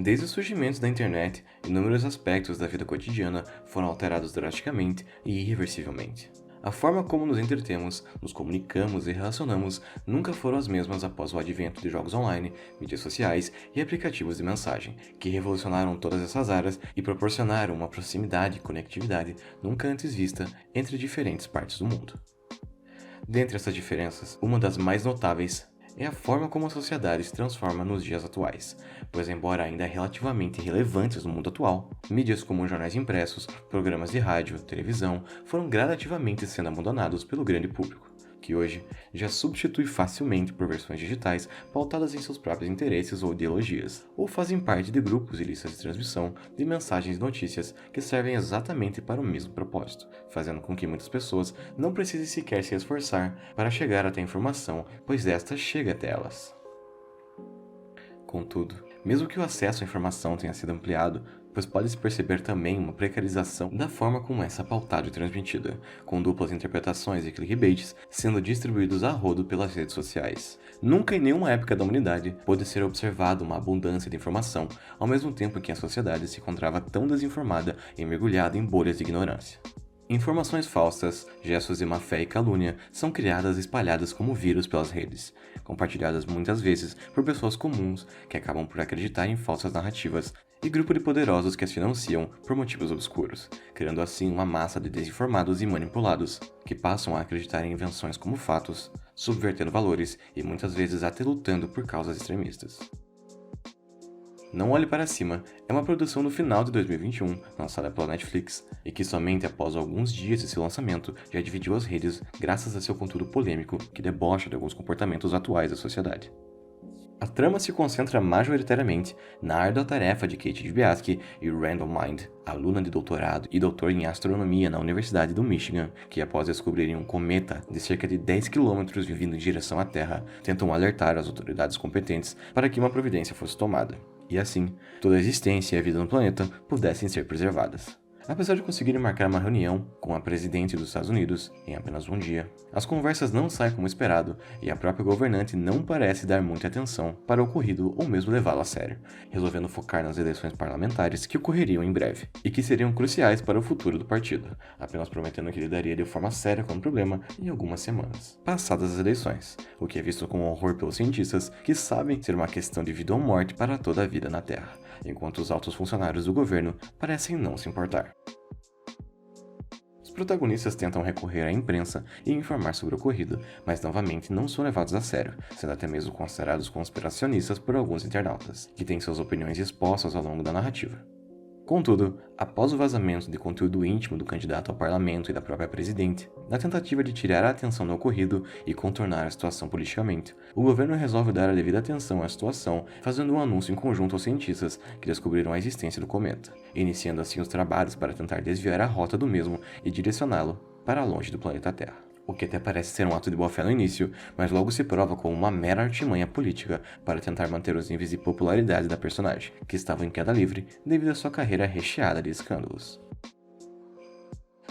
Desde o surgimento da internet, inúmeros aspectos da vida cotidiana foram alterados drasticamente e irreversivelmente. A forma como nos entretemos, nos comunicamos e relacionamos nunca foram as mesmas após o advento de jogos online, mídias sociais e aplicativos de mensagem, que revolucionaram todas essas áreas e proporcionaram uma proximidade e conectividade nunca antes vista entre diferentes partes do mundo. Dentre essas diferenças, uma das mais notáveis é a forma como a sociedade se transforma nos dias atuais, pois embora ainda relativamente relevantes no mundo atual, mídias como jornais impressos, programas de rádio, televisão, foram gradativamente sendo abandonados pelo grande público, que hoje já substitui facilmente por versões digitais pautadas em seus próprios interesses ou ideologias, ou fazem parte de grupos e listas de transmissão de mensagens e notícias que servem exatamente para o mesmo propósito, fazendo com que muitas pessoas não precisem sequer se esforçar para chegar até a informação, pois esta chega até elas. Contudo, mesmo que o acesso à informação tenha sido ampliado, pois pode-se perceber também uma precarização da forma como essa é pautada e transmitida, com duplas interpretações e clickbaits sendo distribuídos a rodo pelas redes sociais. Nunca em nenhuma época da humanidade pôde ser observada uma abundância de informação, ao mesmo tempo que a sociedade se encontrava tão desinformada e mergulhada em bolhas de ignorância. Informações falsas, gestos de má-fé e calúnia são criadas e espalhadas como vírus pelas redes, compartilhadas muitas vezes por pessoas comuns que acabam por acreditar em falsas narrativas e grupo de poderosos que as financiam por motivos obscuros, criando assim uma massa de desinformados e manipulados, que passam a acreditar em invenções como fatos, subvertendo valores e muitas vezes até lutando por causas extremistas. Não Olhe Para Cima é uma produção do final de 2021, lançada pela Netflix, e que somente após alguns dias de seu lançamento já dividiu as redes graças a seu conteúdo polêmico que debocha de alguns comportamentos atuais da sociedade. A trama se concentra majoritariamente na árdua tarefa de Kate Dibiasky e Randall Mind, aluna de doutorado e doutor em astronomia na Universidade do Michigan, que após descobrirem um cometa de cerca de 10 km vindo em direção à Terra, tentam alertar as autoridades competentes para que uma providência fosse tomada, e assim, toda a existência e a vida no planeta pudessem ser preservadas. Apesar de conseguirem marcar uma reunião com a presidente dos Estados Unidos em apenas um dia, as conversas não saem como esperado e a própria governante não parece dar muita atenção para o ocorrido ou mesmo levá-lo a sério, resolvendo focar nas eleições parlamentares que ocorreriam em breve e que seriam cruciais para o futuro do partido, apenas prometendo que lidaria de forma séria com o problema em algumas semanas, passadas as eleições, o que é visto com horror pelos cientistas que sabem ser uma questão de vida ou morte para toda a vida na Terra, enquanto os altos funcionários do governo parecem não se importar. Os protagonistas tentam recorrer à imprensa e informar sobre o ocorrido, mas novamente não são levados a sério, sendo até mesmo considerados conspiracionistas por alguns internautas, que têm suas opiniões expostas ao longo da narrativa. Contudo, após o vazamento de conteúdo íntimo do candidato ao parlamento e da própria presidente, na tentativa de tirar a atenção do ocorrido e contornar a situação politicamente, o governo resolve dar a devida atenção à situação, fazendo um anúncio em conjunto aos cientistas que descobriram a existência do cometa, iniciando assim os trabalhos para tentar desviar a rota do mesmo e direcioná-lo para longe do planeta Terra. O que até parece ser um ato de boa-fé no início, mas logo se prova como uma mera artimanha política para tentar manter os níveis de popularidade da personagem, que estava em queda livre devido à sua carreira recheada de escândalos.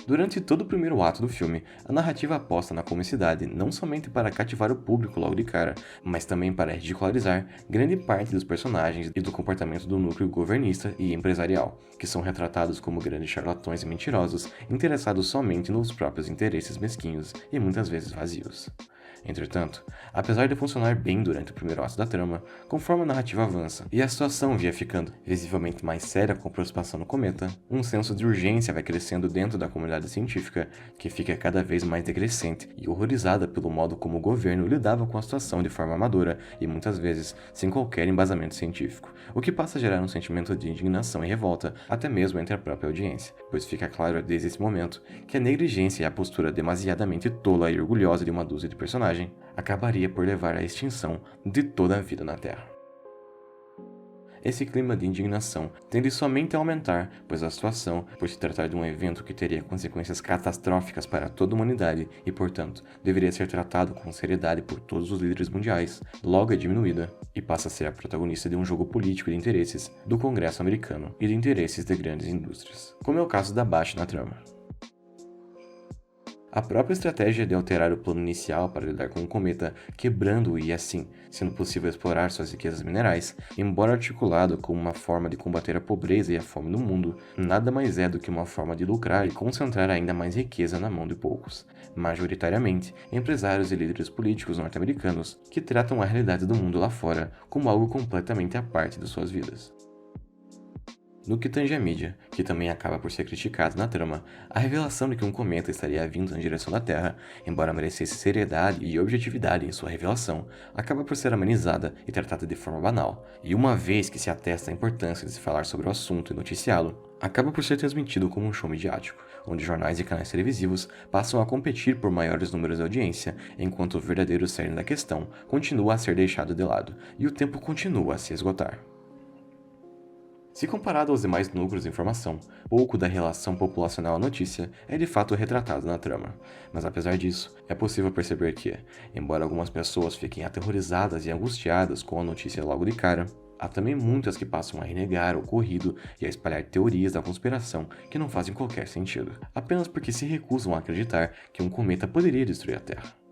Durante todo o primeiro ato do filme, a narrativa aposta na comicidade não somente para cativar o público logo de cara, mas também para ridicularizar grande parte dos personagens e do comportamento do núcleo governista e empresarial, que são retratados como grandes charlatões e mentirosos, interessados somente nos próprios interesses mesquinhos e muitas vezes vazios. Entretanto, apesar de funcionar bem durante o primeiro ato da trama, conforme a narrativa avança e a situação via ficando visivelmente mais séria com a aproximação do cometa, um senso de urgência vai crescendo dentro da comunidade científica, que fica cada vez mais decrescente e horrorizada pelo modo como o governo lidava com a situação de forma amadora e muitas vezes sem qualquer embasamento científico, o que passa a gerar um sentimento de indignação e revolta até mesmo entre a própria audiência, pois fica claro desde esse momento que a negligência e a postura demasiadamente tola e orgulhosa de uma dúzia de personagens acabaria por levar à extinção de toda a vida na Terra. Esse clima de indignação tende somente a aumentar, pois a situação, por se tratar de um evento que teria consequências catastróficas para toda a humanidade e, portanto, deveria ser tratado com seriedade por todos os líderes mundiais, logo é diminuída e passa a ser a protagonista de um jogo político de interesses do Congresso americano e de interesses de grandes indústrias, como é o caso da Baixa na trama. A própria estratégia de alterar o plano inicial para lidar com o cometa, quebrando-o e assim, sendo possível explorar suas riquezas minerais, embora articulado como uma forma de combater a pobreza e a fome no mundo, nada mais é do que uma forma de lucrar e concentrar ainda mais riqueza na mão de poucos, majoritariamente empresários e líderes políticos norte-americanos que tratam a realidade do mundo lá fora como algo completamente à parte de suas vidas. No que tange à mídia, que também acaba por ser criticada na trama, a revelação de que um cometa estaria vindo na direção da Terra, embora merecesse seriedade e objetividade em sua revelação, acaba por ser amenizada e tratada de forma banal, e uma vez que se atesta a importância de se falar sobre o assunto e noticiá-lo, acaba por ser transmitido como um show midiático, onde jornais e canais televisivos passam a competir por maiores números de audiência, enquanto o verdadeiro cerne da questão continua a ser deixado de lado, e o tempo continua a se esgotar. Se comparado aos demais núcleos de informação, pouco da relação populacional à notícia é de fato retratado na trama. Mas apesar disso, é possível perceber que, embora algumas pessoas fiquem aterrorizadas e angustiadas com a notícia logo de cara, há também muitas que passam a renegar o ocorrido e a espalhar teorias da conspiração que não fazem qualquer sentido, apenas porque se recusam a acreditar que um cometa poderia destruir a Terra.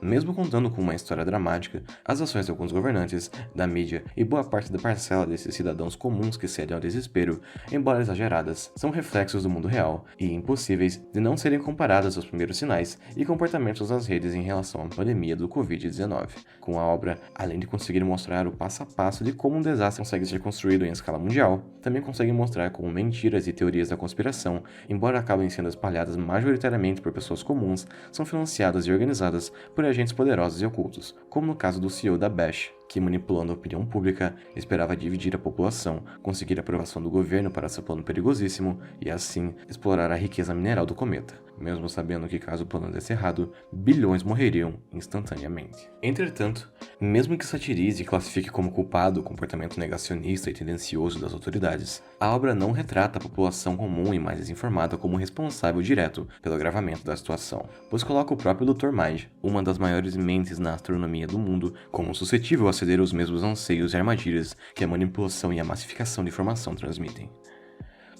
Mesmo contando com uma história dramática, as ações de alguns governantes, da mídia e boa parte da parcela desses cidadãos comuns que cedem ao desespero, embora exageradas, são reflexos do mundo real e impossíveis de não serem comparadas aos primeiros sinais e comportamentos das redes em relação à pandemia do Covid-19. Com a obra, além de conseguir mostrar o passo a passo de como um desastre consegue ser construído em escala mundial, também consegue mostrar como mentiras e teorias da conspiração, embora acabem sendo espalhadas majoritariamente por pessoas comuns, são financiadas e organizadas por agentes poderosos e ocultos, como no caso do CEO da Bash, que, manipulando a opinião pública, esperava dividir a população, conseguir a aprovação do governo para seu plano perigosíssimo e, assim, explorar a riqueza mineral do cometa, mesmo sabendo que, caso o plano desse errado, bilhões morreriam instantaneamente. Entretanto, mesmo que satirize e classifique como culpado o comportamento negacionista e tendencioso das autoridades, a obra não retrata a população comum e mais desinformada como responsável direto pelo agravamento da situação, pois coloca o próprio Dr. Mind, uma das maiores mentes na astronomia do mundo, como suscetível a ceder aos mesmos anseios e armadilhas que a manipulação e a massificação de informação transmitem.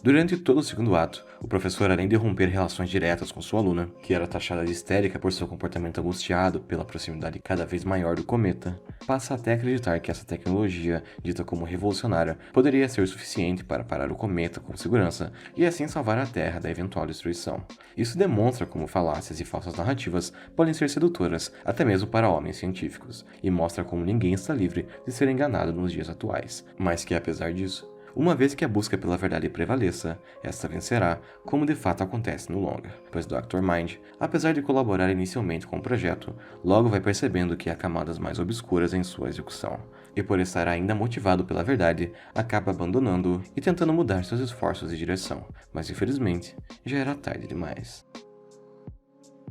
Durante todo o segundo ato, o professor, além de romper relações diretas com sua aluna, que era taxada de histérica por seu comportamento angustiado pela proximidade cada vez maior do cometa, passa até a acreditar que essa tecnologia, dita como revolucionária, poderia ser suficiente para parar o cometa com segurança e assim salvar a Terra da eventual destruição. Isso demonstra como falácias e falsas narrativas podem ser sedutoras até mesmo para homens científicos, e mostra como ninguém está livre de ser enganado nos dias atuais, mas que, apesar disso, uma vez que a busca pela verdade prevaleça, esta vencerá, como de fato acontece no longa, pois Dr. Mind, apesar de colaborar inicialmente com o projeto, logo vai percebendo que há camadas mais obscuras em sua execução, e por estar ainda motivado pela verdade, acaba abandonando-o e tentando mudar seus esforços de direção, mas infelizmente, já era tarde demais.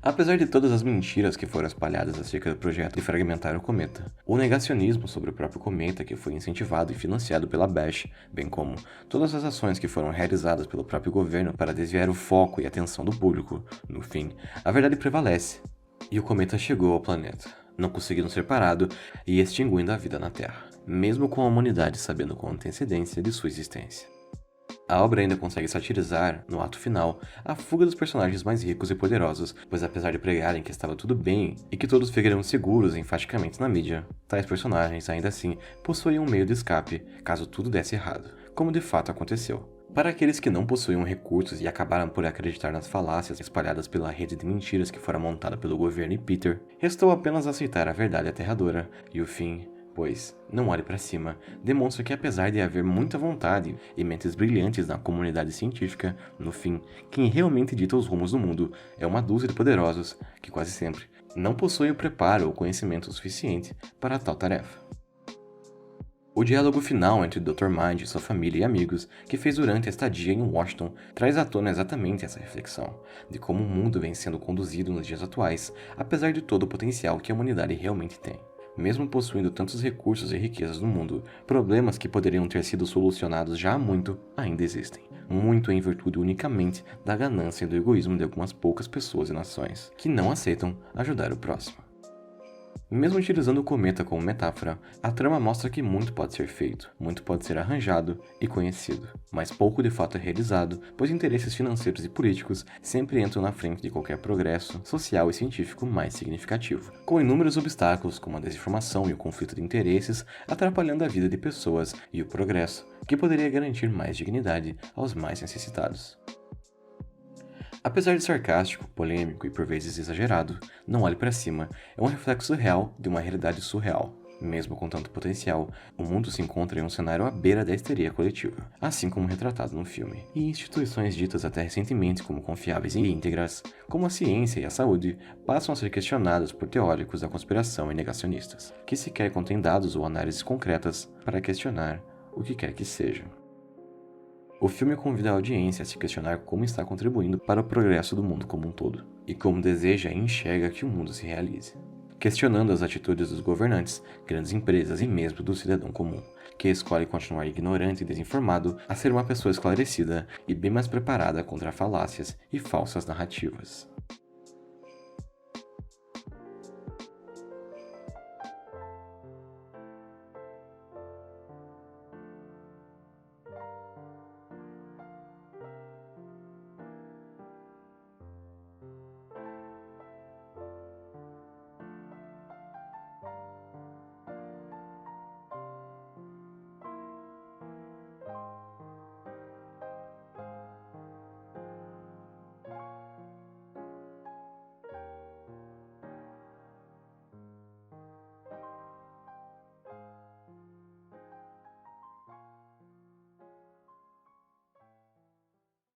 Apesar de todas as mentiras que foram espalhadas acerca do projeto de fragmentar o cometa, o negacionismo sobre o próprio cometa que foi incentivado e financiado pela Bash, bem como todas as ações que foram realizadas pelo próprio governo para desviar o foco e atenção do público, no fim, a verdade prevalece, e o cometa chegou ao planeta, não conseguindo ser parado e extinguindo a vida na Terra, mesmo com a humanidade sabendo com antecedência de sua existência. A obra ainda consegue satirizar, no ato final, a fuga dos personagens mais ricos e poderosos, pois apesar de pregarem que estava tudo bem e que todos ficariam seguros enfaticamente na mídia, tais personagens ainda assim possuíam um meio de escape, caso tudo desse errado, como de fato aconteceu. Para aqueles que não possuíam recursos e acabaram por acreditar nas falácias espalhadas pela rede de mentiras que fora montada pelo governo e Peter, restou apenas aceitar a verdade aterradora, e o fim, pois, não olhe para cima, demonstra que apesar de haver muita vontade e mentes brilhantes na comunidade científica, no fim, quem realmente dita os rumos do mundo é uma dúzia de poderosos que quase sempre não possuem o preparo ou conhecimento suficiente para tal tarefa. O diálogo final entre Dr. Mind e sua família e amigos, que fez durante a estadia em Washington, traz à tona exatamente essa reflexão, de como o mundo vem sendo conduzido nos dias atuais, apesar de todo o potencial que a humanidade realmente tem. Mesmo possuindo tantos recursos e riquezas no mundo, problemas que poderiam ter sido solucionados já há muito ainda existem. Muito em virtude unicamente da ganância e do egoísmo de algumas poucas pessoas e nações, que não aceitam ajudar o próximo. Mesmo utilizando o cometa como metáfora, a trama mostra que muito pode ser feito, muito pode ser arranjado e conhecido, mas pouco de fato é realizado, pois interesses financeiros e políticos sempre entram na frente de qualquer progresso social e científico mais significativo, com inúmeros obstáculos como a desinformação e o conflito de interesses atrapalhando a vida de pessoas e o progresso, que poderia garantir mais dignidade aos mais necessitados. Apesar de sarcástico, polêmico e por vezes exagerado, Não Olhe para Cima é um reflexo real de uma realidade surreal. Mesmo com tanto potencial, o mundo se encontra em um cenário à beira da histeria coletiva, assim como retratado no filme. E instituições ditas até recentemente como confiáveis e íntegras, como a ciência e a saúde, passam a ser questionadas por teóricos da conspiração e negacionistas, que sequer contêm dados ou análises concretas para questionar o que quer que seja. O filme convida a audiência a se questionar como está contribuindo para o progresso do mundo como um todo, e como deseja e enxerga que o mundo se realize. Questionando as atitudes dos governantes, grandes empresas e mesmo do cidadão comum, que escolhe continuar ignorante e desinformado a ser uma pessoa esclarecida e bem mais preparada contra falácias e falsas narrativas.